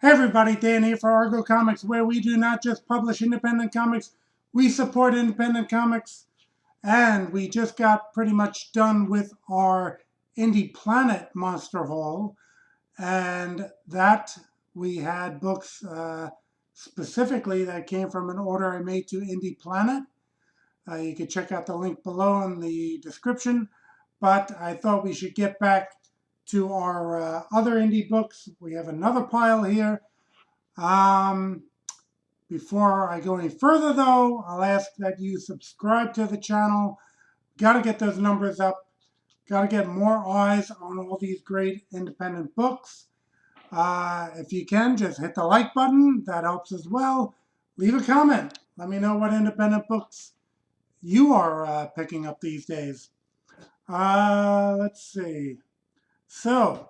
Hey everybody, Dan here for Argo Comics, where we do not just publish independent comics, we support independent comics. And we just got pretty much done with our Indie Planet Monster Haul. And that we had books specifically that came from an order I made to Indie Planet. You can check out the link below in the description. But I thought we should get back to our other indie books. We have another pile here. Um, Before I go any further, though, I'll ask that you subscribe to the channel. Got to get those numbers up. Got to get more eyes on all these great independent books. If you can, just hit the like button. That helps as well. Leave a comment. Let me know what independent books you are picking up these days. Let's see. So,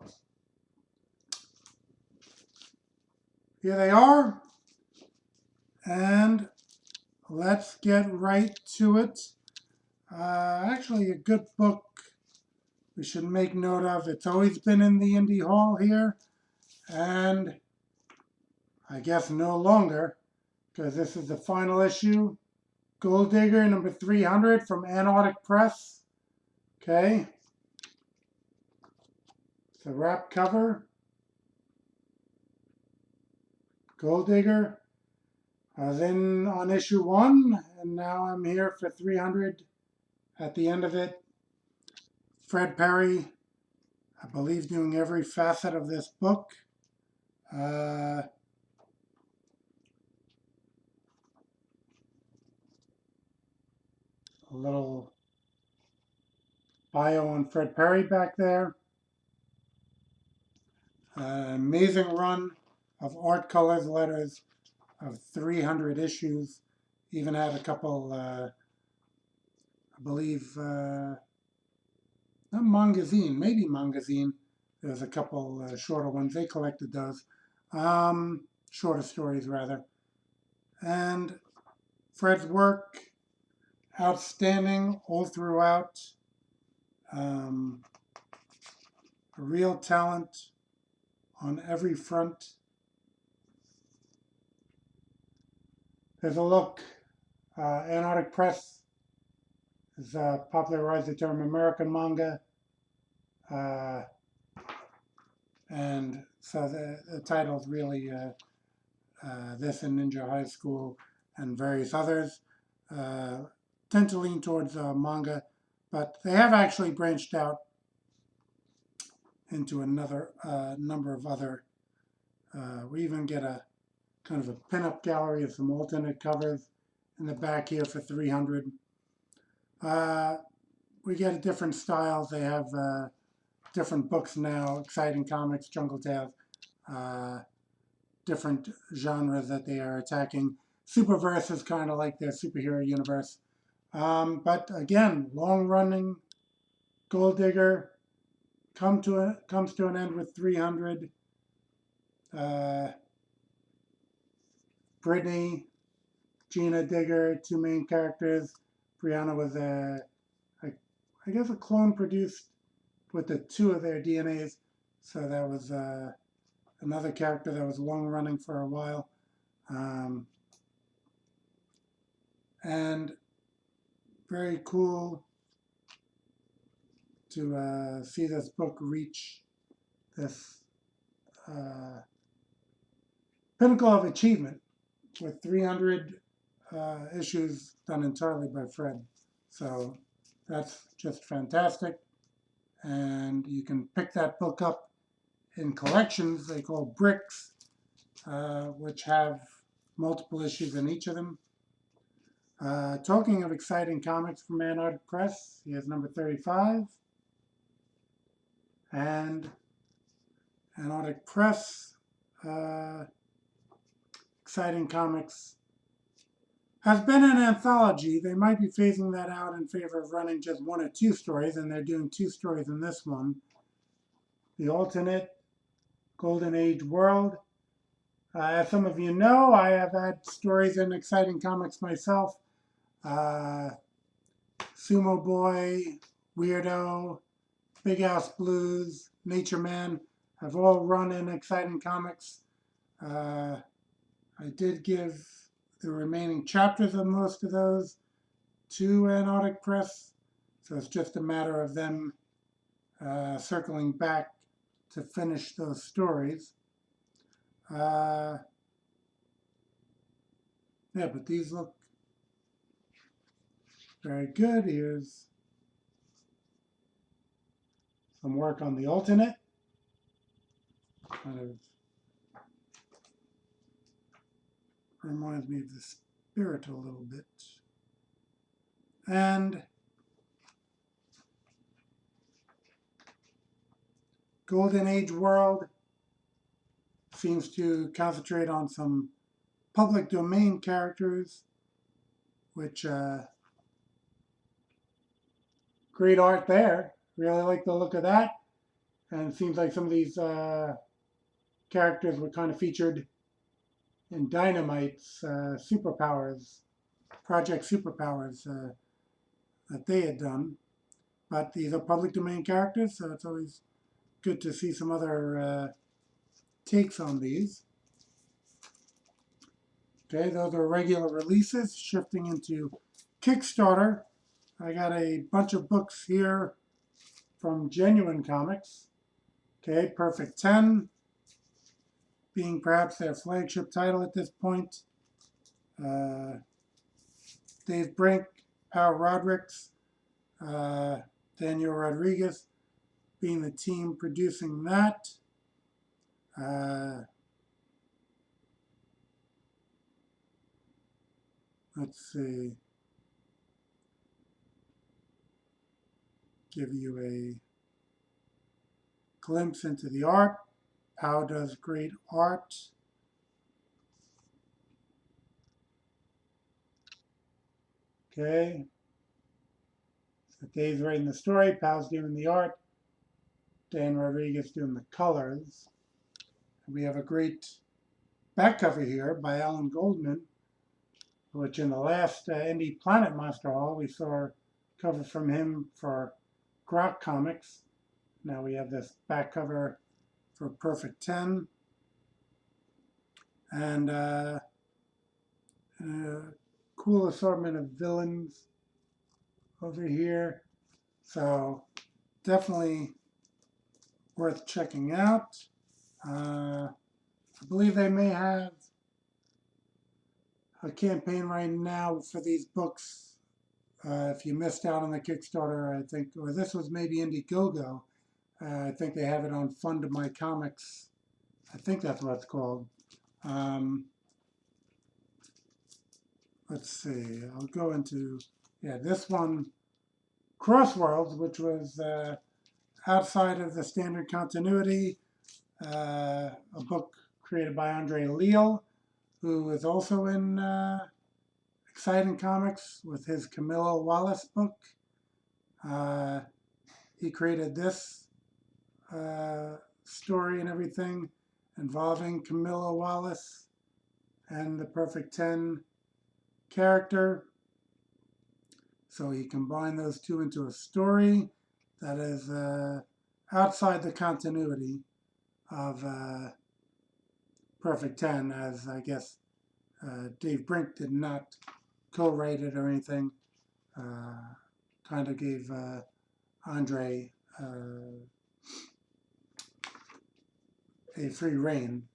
here they are. And let's get right to it. Actually, a good book we should make note of. It's always been in the Indie Hall here, and I guess no longer, because this is the final issue. Gold Digger number 300 from Antarctic Press. Okay. It's a wrap cover. Gold Digger. I was in on issue 1, and now I'm here for 300 at the end of it. Fred Perry, I believe, doing every facet of this book. A little bio on Fred Perry back there. Amazing run of art colors letters of 300 issues. Even had a couple, I believe, not magazine, maybe magazine. There's a couple shorter ones. They collected those. Shorter stories, rather. And Fred's work, outstanding all throughout. A real talent on every front. There's a look. Antarctic Press has popularized the term American manga. And so the titles really this and Ninja High School and various others tend to lean towards manga, but they have actually branched out into another number of other. We even get a kind of a pinup gallery of some alternate covers in the back here for 300. We get different styles. They have different books now, Exciting Comics, Jungle Tales, different genres that they are attacking. Superverse is kind of like their superhero universe. But again, long-running Gold Digger comes to an end with 300. Brittany, Gina Digger, two main characters. Brianna was I guess a clone produced with the two of their DNAs. So that was another character that was long running for a while. And very cool to see this book reach this pinnacle of achievement with 300 issues done entirely by Fred. So that's just fantastic. And you can pick that book up in collections they call bricks, which have multiple issues in each of them. Talking of exciting comics from Antarctic Press, here's number 35. And Antarctic Press, exciting comics, has been an anthology. They might be phasing that out in favor of running just one or two stories, and they're doing two stories in this one. The alternate Golden Age world. As some of you know, I have had stories in exciting comics myself. Sumo Boy, Weirdo, Big House Blues, Nature Man have all run in exciting comics. I did give the remaining chapters of most of those to Antarctic Press, so it's just a matter of them circling back to finish those stories. Yeah, but these look very good. Here's some work on the alternate. Kind of reminds me of the spirit a little bit. And Golden Age World seems to concentrate on some public domain characters, which great art there. Really like the look of that. And it seems like some of these characters were kind of featured in Dynamite's Superpowers, Project Superpowers that they had done. But these are public domain characters, so it's always good to see some other takes on these. Okay, those are regular releases. Shifting into Kickstarter, I got a bunch of books here from Genuine Comics. Okay, Perfect 10, being perhaps their flagship title at this point. Dave Brink, Pal Rodricks, Daniel Rodriguez being the team producing that. Let's see. Give you a glimpse into the art. Pal does great art. Okay. So Dave's writing the story, Pal's doing the art, Dan Rodriguez doing the colors. And we have a great back cover here by Alan Goldman, which in the last Indie Planet Monster Haul, we saw a cover from him for Grok Comics. Now we have this back cover for Perfect 10. And cool assortment of villains over here. So definitely worth checking out. I believe they may have a campaign right now for these books. If you missed out on the Kickstarter, I think, or this was maybe Indiegogo, I think they have it on Fund My Comics. I think that's what it's called. Let's see, I'll go into, yeah, this one, Crossworlds, which was outside of the standard continuity, a book created by Andre Leal, who is also in Ascendant Comics with his Camilla Wallace book. He created this story and everything involving Camilla Wallace and the Perfect 10 character. So he combined those two into a story that is outside the continuity of Perfect 10, as I guess Dave Brink did not co-write it or anything. Kind of gave Andre a free rein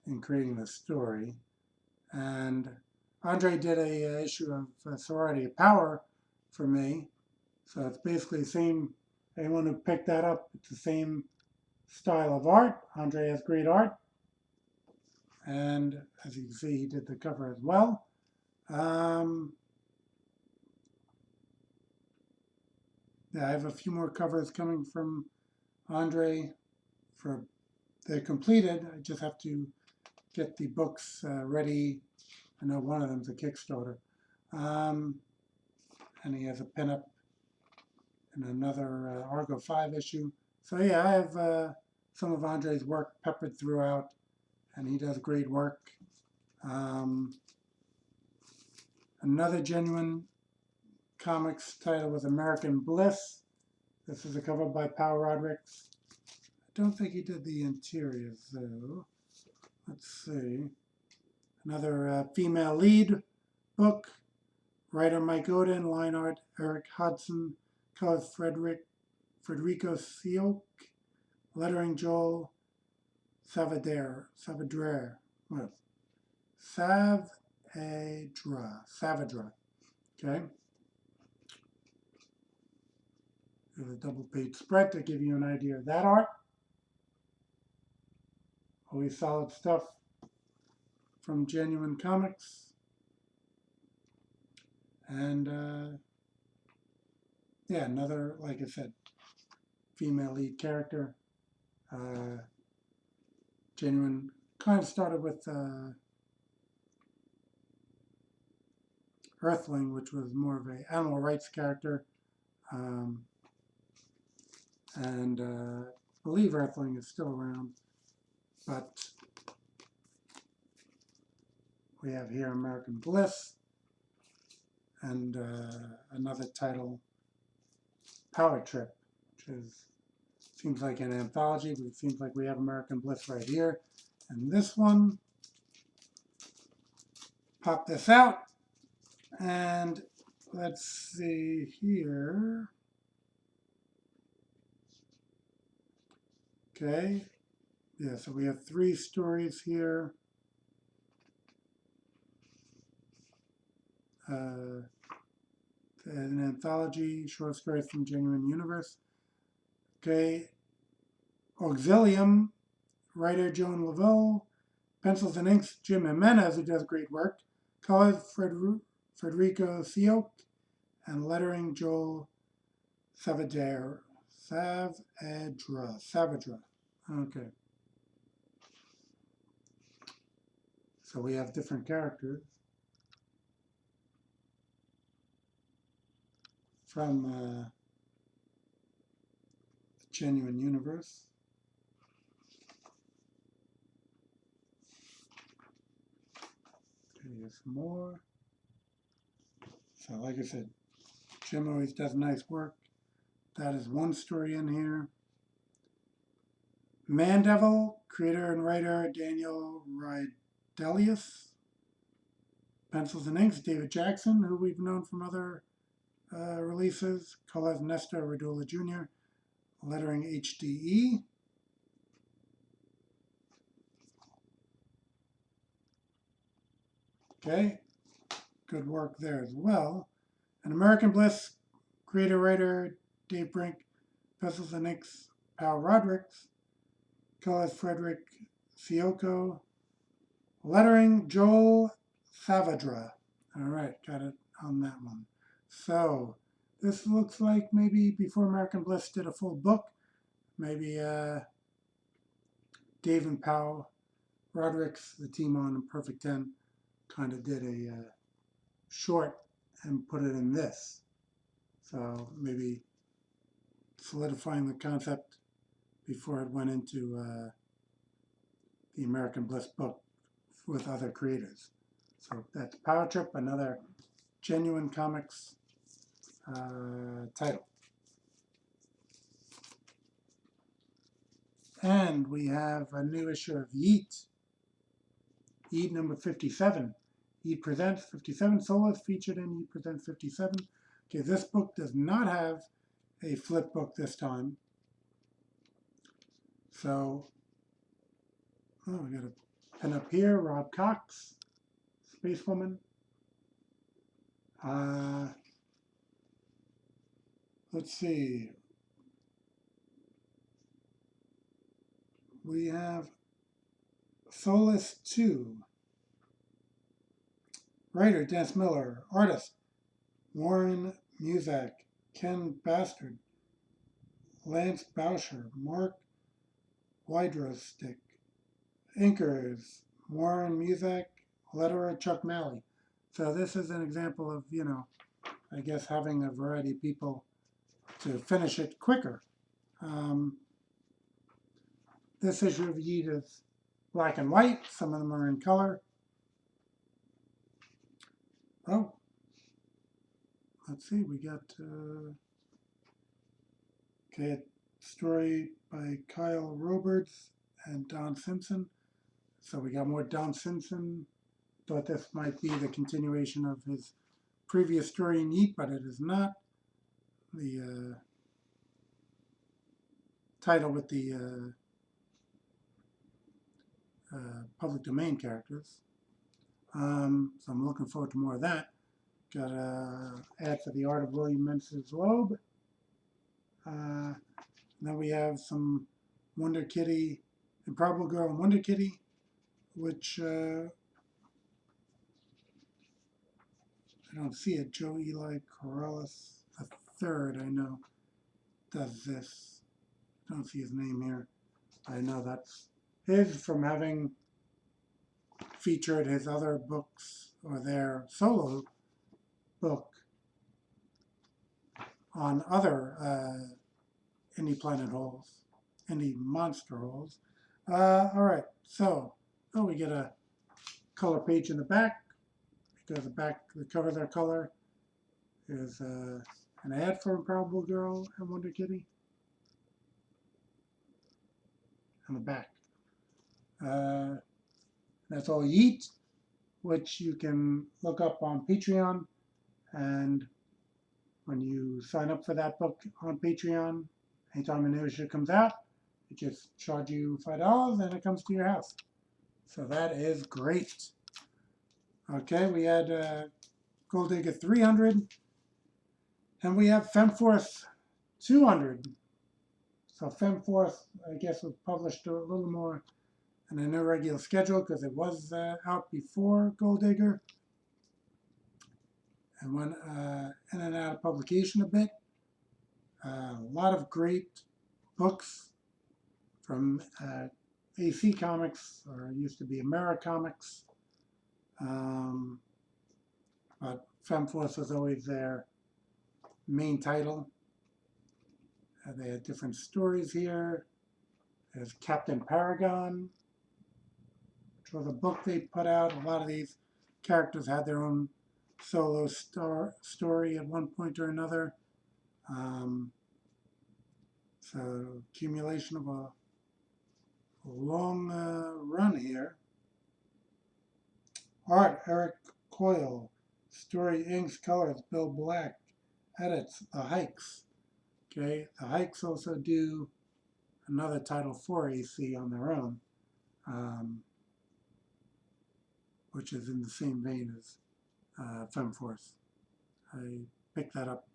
in creating the story. And Andre did a issue of Sorority of Power for me. So it's basically the same, anyone who picked that up, it's the same style of art. Andre has great art. And as you can see, he did the cover as well. Yeah, I have a few more covers coming from Andre. They're completed. I just have to get the books ready. I know one of them's a Kickstarter. And he has a pinup in another Argo 5 issue. So yeah, I have some of Andre's work peppered throughout, and he does great work. Another Genuine Comics title was American Bliss. This is a cover by Pal Rodricks. I don't think he did the interiors though. let's see, another female lead book. Writer Mike Odin, line art Eric Hudson, colors Federico Sioc, lettering Joel Savadre, well, Savadra, okay? There's a double page spread to give you an idea of that art. Always solid stuff from Genuine Comics. And yeah, another, like I said, female lead character. Genuine kind of started with Earthling, which was more of an animal rights character. And I believe Earthling is still around. But we have here American Bliss and another title, Power Trip, which seems like an anthology, but it seems like we have American Bliss right here. And this one, pop this out, and let's see here. Okay, yeah, so we have 3 stories here. An anthology, short stories from Genuine Universe. Okay, Auxilium, writer Joan Laveau, pencils and inks Jim Jimenez, who does great work, colors Federico Sioc, and lettering Joel Savadra. Okay. So we have different characters from the Genuine Universe. Okay, here's some more. So like I said, Jim always does nice work. That is one story in here. Mandevil, creator and writer Daniel Rydelius. Pencils and inks David Jackson, who we've known from other releases. Colors Nestor Radula Jr. Lettering HDE. Okay, good work there as well. And American Bliss, creator-writer Dave Brink, pencils and inks Pal Rodricks, colors Frederick Sioco, lettering Joel Savadra. All right, got it on that one. So this looks like maybe before American Bliss did a full book, maybe Dave and Pal Rodricks, the team on Perfect 10, kind of did a short and put it in this. So maybe solidifying the concept before it went into the American Bliss book with other creators. So that's Power Trip, another Genuine Comics title. And we have a new issue of YEET. YEET number 57. YEET Presents 57. Solos featured in YEET Presents 57. Okay, this book does not have a flip book this time. So, we got a pin up here, Rob Cox, Space Woman. Let's see. We have Solus 2. Writer, Dennis Miller. Artist, Warren Muzak, Ken Bastard, Lance Boucher, Mark Wydrostick. Inkers, Warren Muzak, letterer, Chuck Malley. So this is an example of, I guess having a variety of people to finish it quicker. This issue of YEET is black and white. Some of them are in color. Oh, let's see. We got a story by Kyle Roberts and Don Simpson. So we got more Don Simpson. Thought this might be the continuation of his previous story in YEET, but it is not. The title with the public domain characters. So I'm looking forward to more of that. Got an ad for the Art of William Menzies Loeb. Then we have some Wonder Kitty, Improbable Girl and Wonder Kitty, which I don't see it. Joe Eli Corrales III, I know, does this. I don't see his name here. I know that's his from having featured his other books or their solo book on other Indie Planet holes, Indie Monster holes. All right, so we get a color page in the back because the cover of their color is an ad for Improbable Girl and Wonder Kitty on the back. That's all YEET, which you can look up on Patreon. And when you sign up for that book on Patreon, anytime a new issue comes out, it just charge you $5 and it comes to your house. So that is great. Okay, we had Gold Digger 300, and we have Femforce 200. So Femforce, I guess, was published a little more on an irregular schedule because it was out before Gold Digger and went in and out of publication a bit. A lot of great books from AC Comics, or used to be Americomics. But Femforce was always their main title. They had different stories here. There's Captain Paragon, which was a book they put out. A lot of these characters had their own solo story at one point or another. So accumulation of a long run here. Art, Eric Coyle. Story, inks, colors, Bill Black. Edits, The Hikes. Okay, The Hikes also do another title for AC on their own, which is in the same vein as Femforce. I picked that up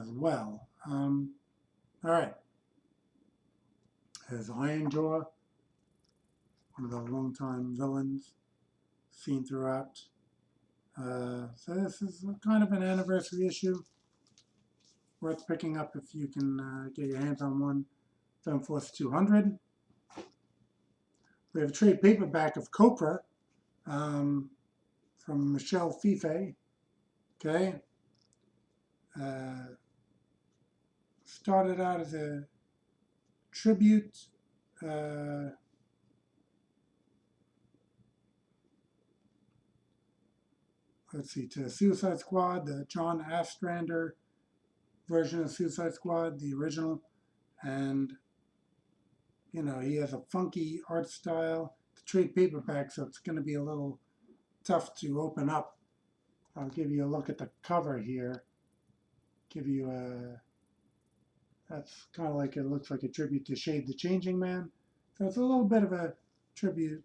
as well. All right. There's Iron Jaw, one of the longtime villains seen throughout. So this is kind of an anniversary issue. Worth picking up if you can get your hands on one. Femforce 200. We have a trade paperback of Copra from Michelle Fife. Okay. Started out as a tribute. Let's see, to Suicide Squad, the John Ostrander version of Suicide Squad, the original. And, you know, he has a funky art style. The trade paperback, so it's going to be a little tough to open up. I'll give you a look at the cover here. Give you a... That's kind of like, it looks like a tribute to Shade the Changing Man. So it's a little bit of a tribute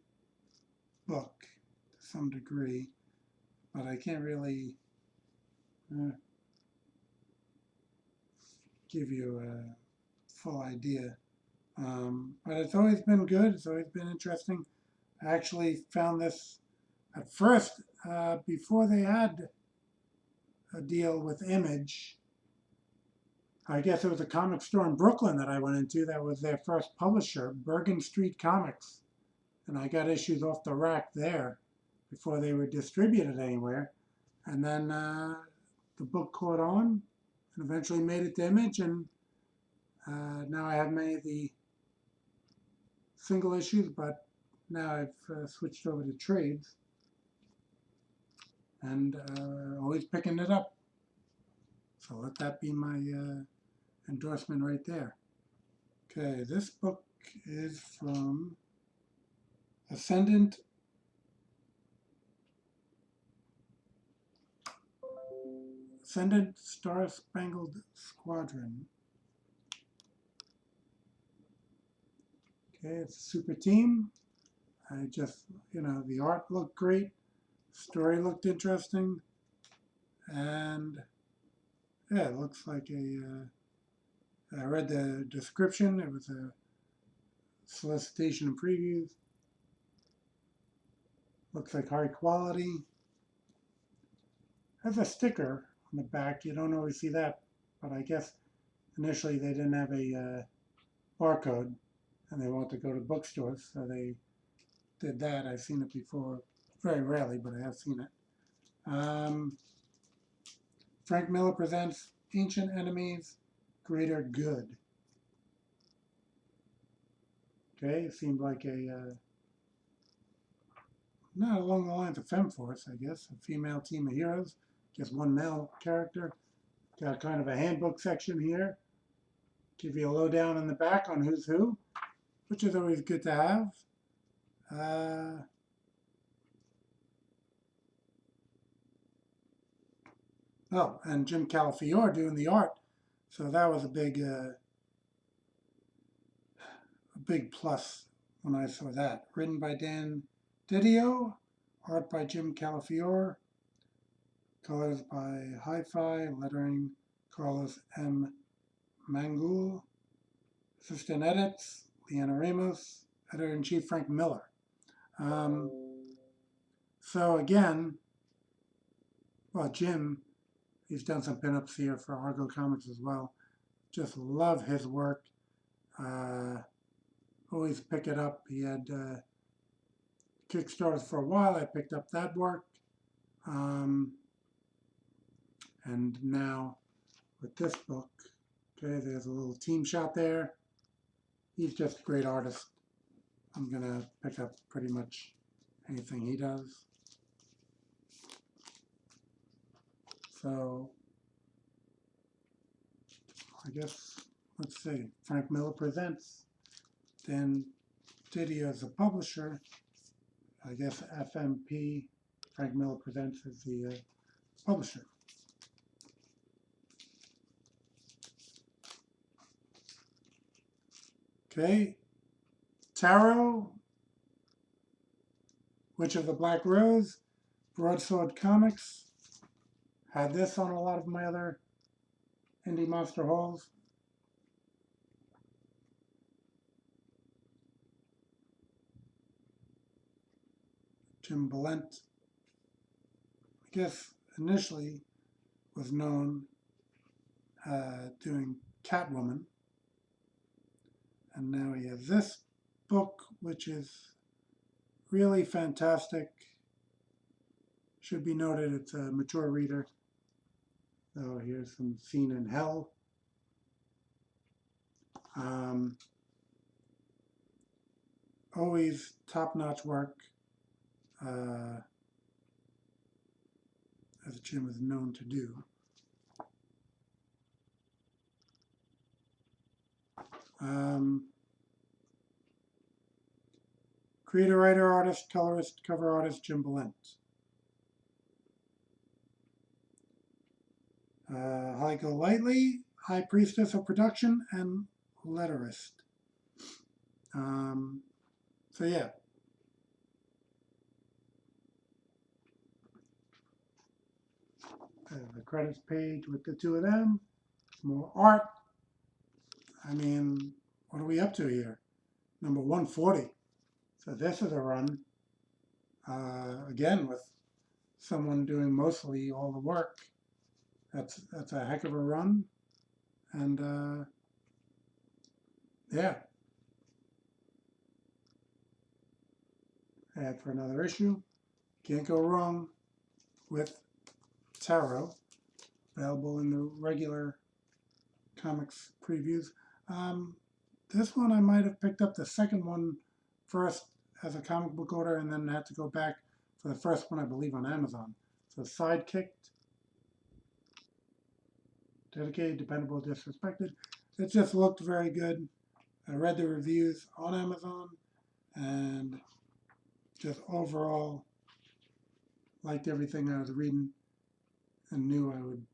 book to some degree, but I can't really give you a full idea. But it's always been good. It's always been interesting. I actually found this at first, before they had a deal with Image. I guess it was a comic store in Brooklyn that I went into that was their first publisher, Bergen Street Comics. And I got issues off the rack there before they were distributed anywhere. And then the book caught on and eventually made it to Image. And now I have many of the single issues, but now I've switched over to trades. And always picking it up. So let that be my endorsement right there. Okay, this book is from Ascendant Star Spangled Squadron. Okay, it's a super team. I just, the art looked great, story looked interesting, and yeah, it looks like I read the description. It was a solicitation and previews. Looks like high quality. Has a sticker on the back. You don't always see that, but I guess initially they didn't have a barcode, and they wanted to go to bookstores, so they did that. I've seen it before, very rarely, but I have seen it. Frank Miller presents Ancient Enemies, Greater Good. Okay, it seemed like not along the lines of FemForce, I guess, a female team of heroes, just one male character. Got kind of a handbook section here. Give you a lowdown in the back on who's who, which is always good to have. Oh, and Jim Calafiore doing the art. So that was a big plus when I saw that. Written by Dan Didio, art by Jim Calafiore, colors by Hi-Fi, lettering Carlos M. Mangul, assistant edits Leanna Ramos, editor-in-chief Frank Miller. So again, well, Jim, he's done some pinups here for Argo Comics as well. Just love his work. Always pick it up. He had Kickstarters for a while. I picked up that work. And now with this book, okay, there's a little team shot there. He's just a great artist. I'm going to pick up pretty much anything he does. So I guess, let's see, Frank Miller presents. Then Didio is the publisher. I guess FMP, Frank Miller presents, is the publisher. Okay, Tarot, Witch of the Black Rose, Broadsword Comics. Had this on a lot of my other indie monster hauls. Jim Balent, I guess initially was known doing Catwoman. And now he has this book, which is really fantastic. Should be noted, it's a mature reader. So here's some scene in hell. Always top-notch work, as Jim is known to do. Creator, writer, artist, colorist, cover artist, Jim Balent. High Go Lightly, High Priestess of Production, and letterist. So yeah. The credits page with the two of them. More art. I mean, what are we up to here? Number 140. So this is a run. Again, with someone doing mostly all the work. That's a heck of a run. And yeah. Add for another issue. Can't go wrong with Tarot. Available in the regular comics previews. This one I might have picked up the second one first as a comic book order and then had to go back for the first one, I believe, on Amazon. So Sidekicked, Dedicated, Dependable, Disrespected. It just looked very good. I read the reviews on Amazon, and just overall liked everything I was reading and knew I would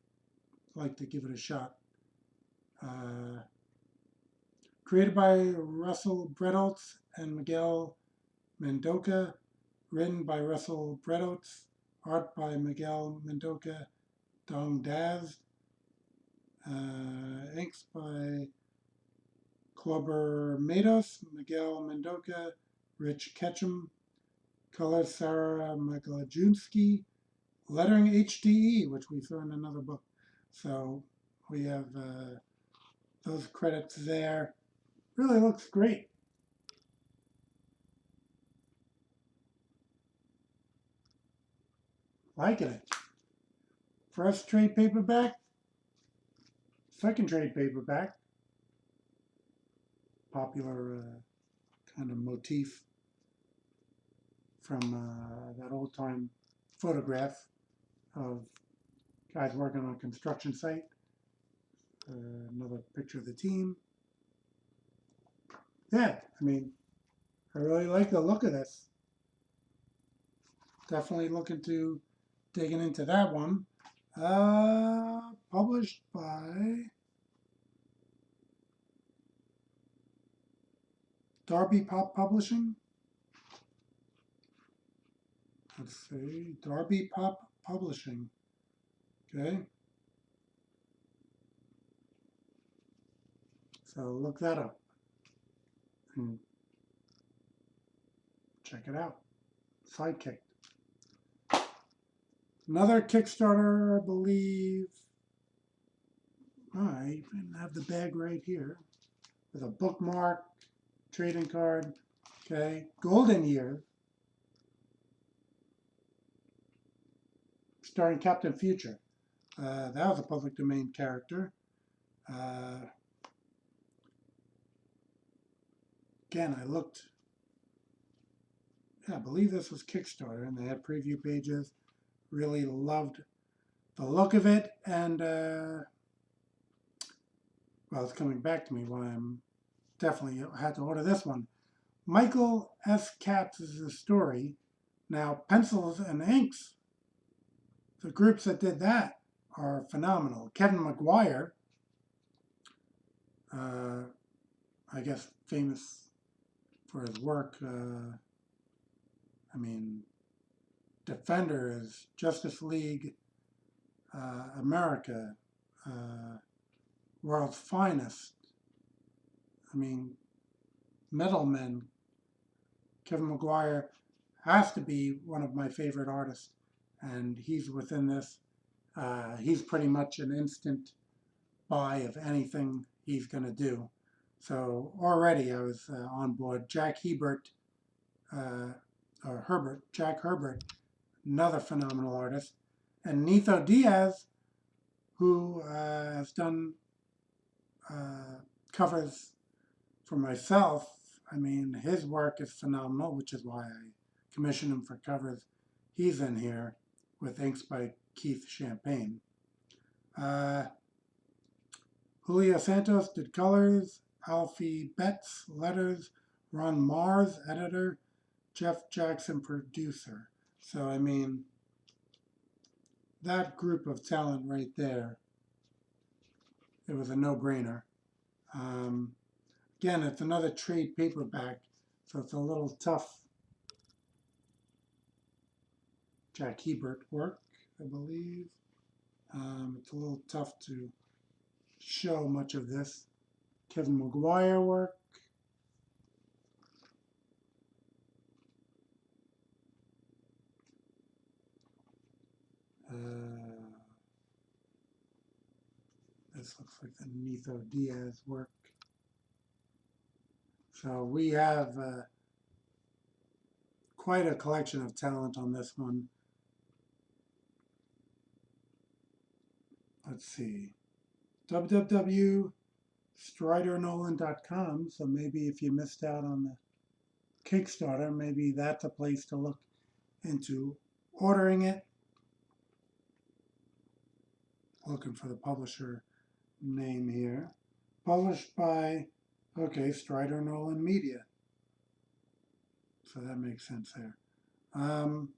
like to give it a shot. Created by Russell Brettoltz and Miguel Mendoca, written by Russell Brettoltz, art by Miguel Mendoca Dong Daz, inks by Klober Matos, Miguel Mendoca, Rich Ketchum, colors Sarah Miglajewski, lettering HDE, which we saw in another book. So we have those credits there. Really looks great. Liking it. First trade paperback, second trade paperback. Popular kind of motif from that old time photograph of guys working on a construction site. Another picture of the team. Yeah, I mean, I really like the look of this. Definitely looking to digging into that one. Published by Darby Pop Publishing. Let's see, Darby Pop Publishing. Okay. So look that up and check it out. Sidekick. Another Kickstarter, I believe. Oh, I even have the bag right here with a bookmark, trading card. Okay, Golden Year, starring Captain Future. That was a public domain character. Again, I looked. Yeah, I believe this was Kickstarter, and they had preview pages. Really loved the look of it, and well, it's coming back to me why I'm definitely had to order this one. Michael S. Katz is the story. Now, pencils and inks, the groups that did that are phenomenal. Kevin McGuire, I guess famous for his work. I mean, Defenders, Justice League, America, World's Finest. I mean, Metal Men. Kevin McGuire has to be one of my favorite artists, and he's within this. He's pretty much an instant buy of anything he's going to do. So already I was on board. Jack Hebert, or Herbert, Jack Herbert, another phenomenal artist. And Nitho Diaz, who has done covers for myself. I mean, his work is phenomenal, which is why I commissioned him for covers. He's in here with inks by Keith Champagne. Julio Santos did colors, Alfie Betts letters, Ron Mars editor, Jeff Jackson producer. So I mean, that group of talent right there, it was a no-brainer. Again, it's another trade paperback, so it's a little tough. Jack Hebert work, I believe. It's a little tough to show much of this. Kevin McGuire work. This looks like the Nitho Diaz work. So we have quite a collection of talent on this one. Let's see. www.stridernolan.com. So maybe if you missed out on the Kickstarter, maybe that's a place to look into ordering it. Looking for the publisher name here. Published by, okay, Strider Nolan Media. So that makes sense there. Um,